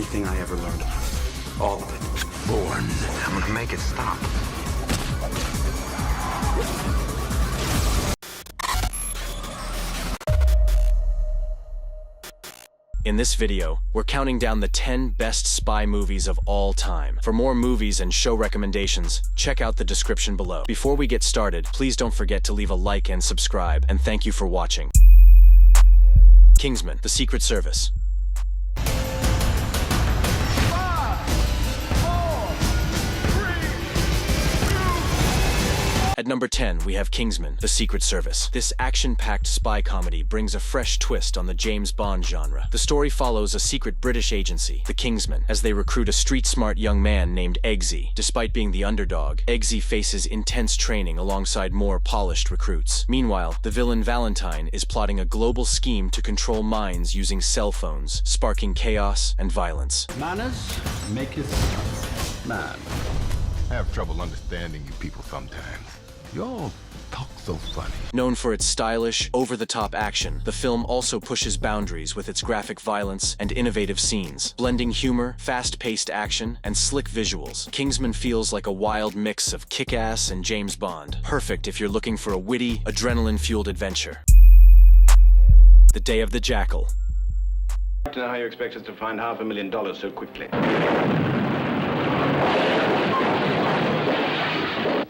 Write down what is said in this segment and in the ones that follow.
everything I ever learned. All of it. Bourne. I'm gonna make it stop. In this video, we're counting down the 10 best spy movies of all time. For more movies and show recommendations, check out the description below. Before we get started, please don't forget to leave a like and subscribe, and thank you for watching. Kingsman, The Secret Service. At number 10, we have Kingsman, The Secret Service. This action-packed spy comedy brings a fresh twist on the James Bond genre. The story follows a secret British agency, the Kingsmen, as they recruit a street-smart young man named Eggsy. Despite being the underdog, Eggsy faces intense training alongside more polished recruits. Meanwhile, the villain Valentine is plotting a global scheme to control minds using cell phones, sparking chaos and violence. Manners maketh man. I have trouble understanding you people sometimes. You all talk so funny. Known for its stylish, over-the-top action, the film also pushes boundaries with its graphic violence and innovative scenes. Blending humor, fast-paced action, and slick visuals, Kingsman feels like a wild mix of Kick-Ass and James Bond. Perfect if you're looking for a witty, adrenaline-fueled adventure. The Day of the Jackal. I don't know how you expect us to find $500,000 so quickly.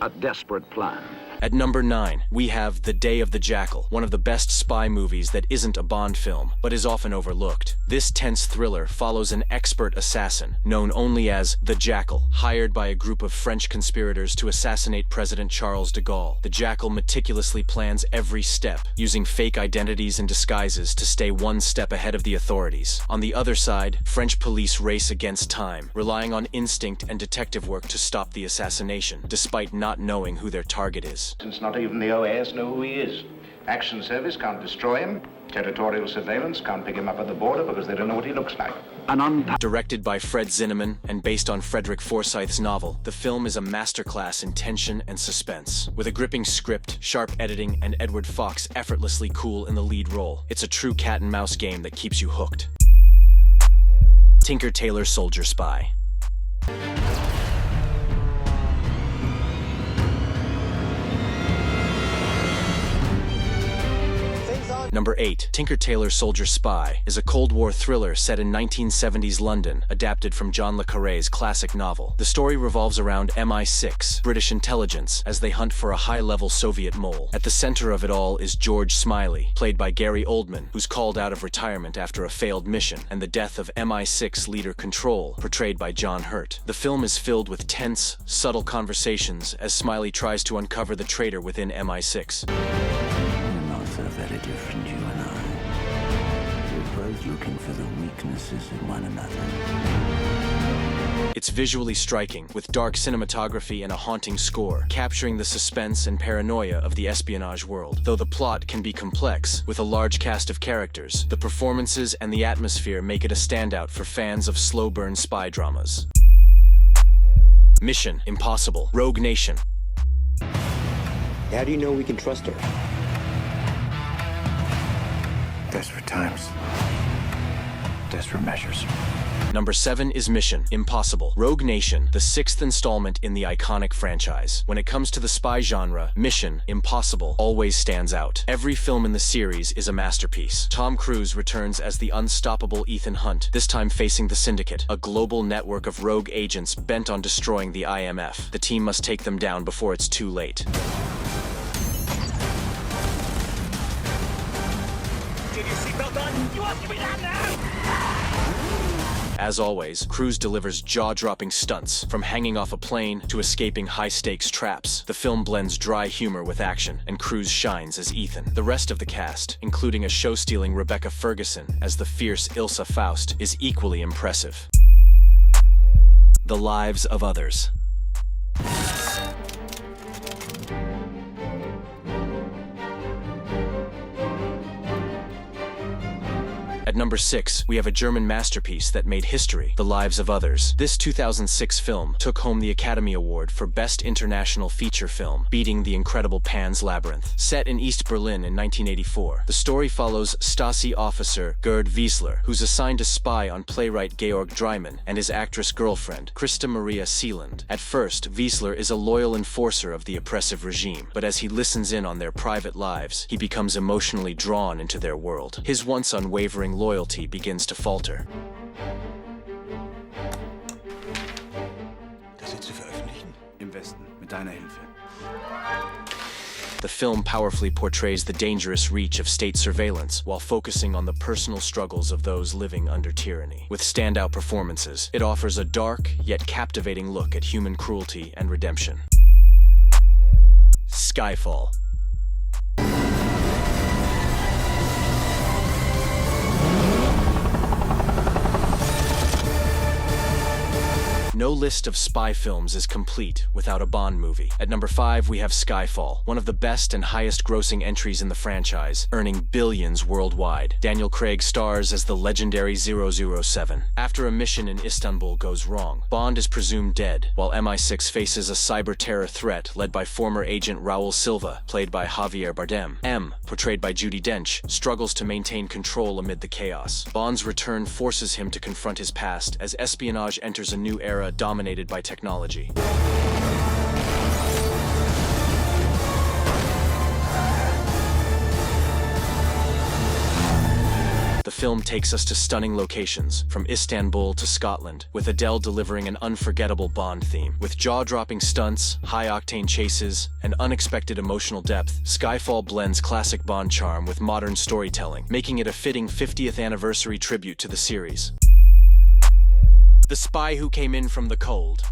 A desperate plan. At number 9, we have The Day of the Jackal, one of the best spy movies that isn't a Bond film, but is often overlooked. This tense thriller follows an expert assassin, known only as the Jackal, hired by a group of French conspirators to assassinate President Charles de Gaulle. The Jackal meticulously plans every step, using fake identities and disguises to stay one step ahead of the authorities. On the other side, French police race against time, relying on instinct and detective work to stop the assassination, despite not knowing who their target is. Since not even the OAS know who he is. Action Service can't destroy him. Territorial surveillance can't pick him up at the border because they don't know what he looks like. Directed by Fred Zinnemann and based on Frederick Forsyth's novel, the film is a masterclass in tension and suspense. With a gripping script, sharp editing, and Edward Fox effortlessly cool in the lead role, it's a true cat-and-mouse game that keeps you hooked. Tinker Tailor Soldier Spy. Number 8, Tinker Tailor Soldier Spy is a Cold War thriller set in 1970s London, adapted from John le Carré's classic novel. The story revolves around MI6, British intelligence, as they hunt for a high-level Soviet mole. At the center of it all is George Smiley, played by Gary Oldman, who's called out of retirement after a failed mission, and the death of MI6 leader Control, portrayed by John Hurt. The film is filled with tense, subtle conversations as Smiley tries to uncover the traitor within MI6. So very different, you and I. We're both looking for the weaknesses in one another. It's visually striking, with dark cinematography and a haunting score, capturing the suspense and paranoia of the espionage world. Though the plot can be complex, with a large cast of characters, the performances and the atmosphere make it a standout for fans of slow-burn spy dramas. Mission Impossible, Rogue Nation. How do you know we can trust her? Desperate times. Desperate measures. Number 7 is Mission Impossible, Rogue Nation, the 6th installment in the iconic franchise. When it comes to the spy genre, Mission Impossible always stands out. Every film in the series is a masterpiece. Tom Cruise returns as the unstoppable Ethan Hunt, this time facing the Syndicate, a global network of rogue agents bent on destroying the IMF. The team must take them down before it's too late. As always, Cruise delivers jaw-dropping stunts, from hanging off a plane to escaping high-stakes traps. The film blends dry humor with action, and Cruise shines as Ethan. The rest of the cast, including a show-stealing Rebecca Ferguson as the fierce Ilsa Faust, is equally impressive. The Lives of Others. At At number 6, we have a German masterpiece that made history, The Lives of Others. This 2006 film took home the Academy Award for Best International Feature Film, beating the incredible Pan's Labyrinth. Set in East Berlin in 1984, the story follows Stasi officer Gerd Wiesler, who's assigned to spy on playwright Georg Dreimann and his actress girlfriend, Christa Maria Seeland. At first, Wiesler is a loyal enforcer of the oppressive regime, but as he listens in on their private lives, he becomes emotionally drawn into their world. His once unwavering loyalty begins to falter. Das jetzt zu veröffentlichen? Im Westen, mit deiner Hilfe. The film powerfully portrays the dangerous reach of state surveillance while focusing on the personal struggles of those living under tyranny. With standout performances, it offers a dark yet captivating look at human cruelty and redemption. Skyfall. No list of spy films is complete without a Bond movie. At number 5, we have Skyfall, one of the best and highest-grossing entries in the franchise, earning billions worldwide. Daniel Craig stars as the legendary 007. After a mission in Istanbul goes wrong, Bond is presumed dead, while MI6 faces a cyber-terror threat led by former agent Raul Silva, played by Javier Bardem. M, portrayed by Judi Dench, struggles to maintain control amid the chaos. Bond's return forces him to confront his past as espionage enters a new era dominated by technology. The film takes us to stunning locations, from Istanbul to Scotland, with Adele delivering an unforgettable Bond theme. With jaw-dropping stunts, high-octane chases, and unexpected emotional depth, Skyfall blends classic Bond charm with modern storytelling, making it a fitting 50th anniversary tribute to the series. The Spy Who Came In From the Cold.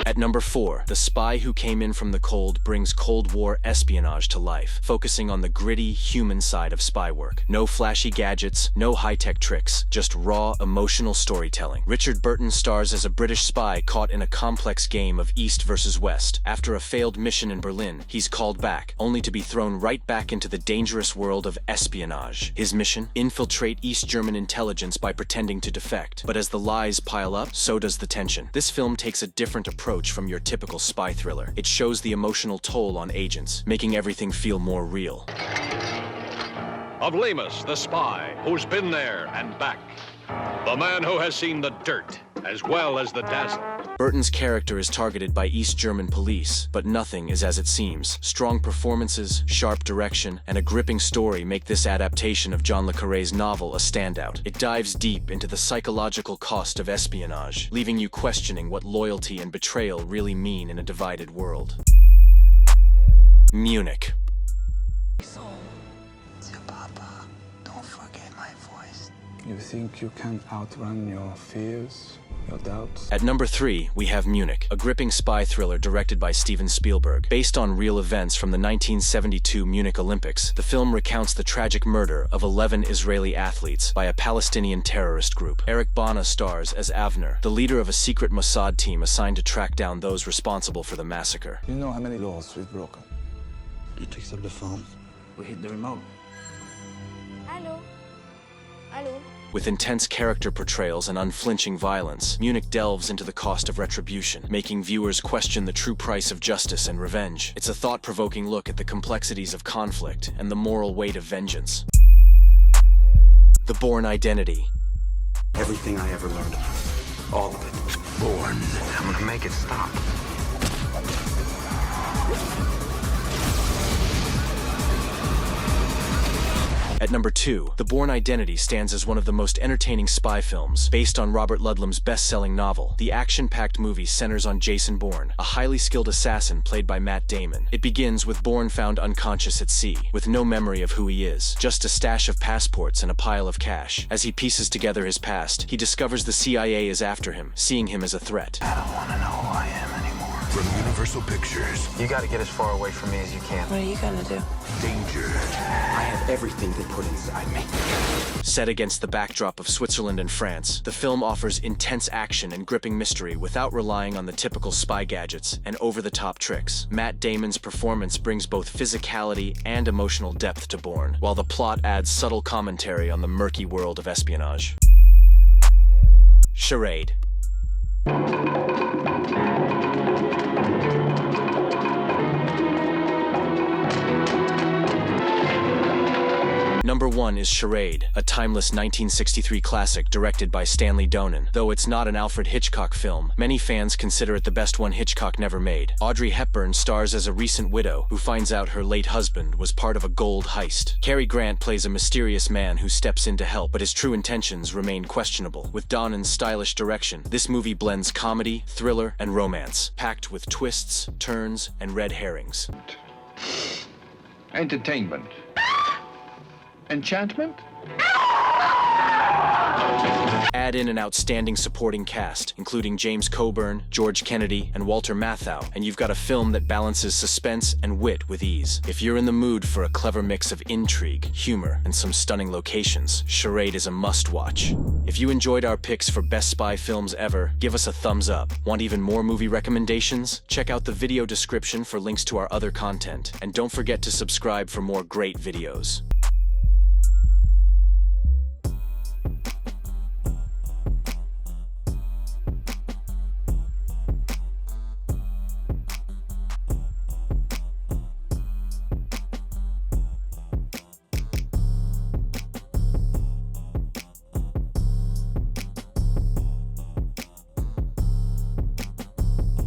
At number 4, The Spy Who Came In From the Cold brings Cold War espionage to life, focusing on the gritty, human side of spy work. No flashy gadgets, no high-tech tricks, just raw, emotional storytelling. Richard Burton stars as a British spy caught in a complex game of East versus West. After a failed mission in Berlin, he's called back, only to be thrown right back into the dangerous world of espionage. His mission? Infiltrate East German intelligence by pretending to defect. But as the lies pile up, so does the tension. This film takes a different approach from your typical spy thriller. It shows the emotional toll on agents, making everything feel more real. Of Lemus, the spy, who's been there and back. The man who has seen the dirt, as well as the dazzle. Burton's character is targeted by East German police, but nothing is as it seems. Strong performances, sharp direction, and a gripping story make this adaptation of John le Carré's novel a standout. It dives deep into the psychological cost of espionage, leaving you questioning what loyalty and betrayal really mean in a divided world. Munich. Papa, don't forget my voice. You think you can outrun your fears? Your doubts? At number 3, we have Munich, a gripping spy thriller directed by Steven Spielberg. Based on real events from the 1972 Munich Olympics, the film recounts the tragic murder of 11 Israeli athletes by a Palestinian terrorist group. Eric Bana stars as Avner, the leader of a secret Mossad team assigned to track down those responsible for the massacre. You know how many laws we've broken? You took some of the phone. We hit the remote. Allô? Allô? With intense character portrayals and unflinching violence, Munich delves into the cost of retribution, making viewers question the true price of justice and revenge. It's a thought-provoking look at the complexities of conflict and the moral weight of vengeance. The Bourne Identity. Everything I ever learned. All of it. Bourne. I'm gonna make it stop. At number 2, The Bourne Identity stands as one of the most entertaining spy films. Based on Robert Ludlum's best-selling novel, the action-packed movie centers on Jason Bourne, a highly skilled assassin played by Matt Damon. It begins with Bourne found unconscious at sea, with no memory of who he is, just a stash of passports and a pile of cash. As he pieces together his past, he discovers the CIA is after him, seeing him as a threat. I don't want to know who I am anymore. from Universal Pictures. You gotta get as far away from me as you can. What are you gonna do? Danger. I have everything they put inside me. Set against the backdrop of Switzerland and France, the film offers intense action and gripping mystery without relying on the typical spy gadgets and over-the-top tricks. Matt Damon's performance brings both physicality and emotional depth to Bourne, while the plot adds subtle commentary on the murky world of espionage. Charade. Number 1 is Charade, a timeless 1963 classic directed by Stanley Donen. Though it's not an Alfred Hitchcock film, many fans consider it the best one Hitchcock never made. Audrey Hepburn stars as a recent widow who finds out her late husband was part of a gold heist. Cary Grant plays a mysterious man who steps in to help, but his true intentions remain questionable. With Donen's stylish direction, this movie blends comedy, thriller, and romance, packed with twists, turns, and red herrings. Entertainment. Enchantment? Add in an outstanding supporting cast, including James Coburn, George Kennedy, and Walter Matthau, and you've got a film that balances suspense and wit with ease. If you're in the mood for a clever mix of intrigue, humor, and some stunning locations, Charade is a must-watch. If you enjoyed our picks for best spy films ever, give us a thumbs up. Want even more movie recommendations? Check out the video description for links to our other content, and don't forget to subscribe for more great videos.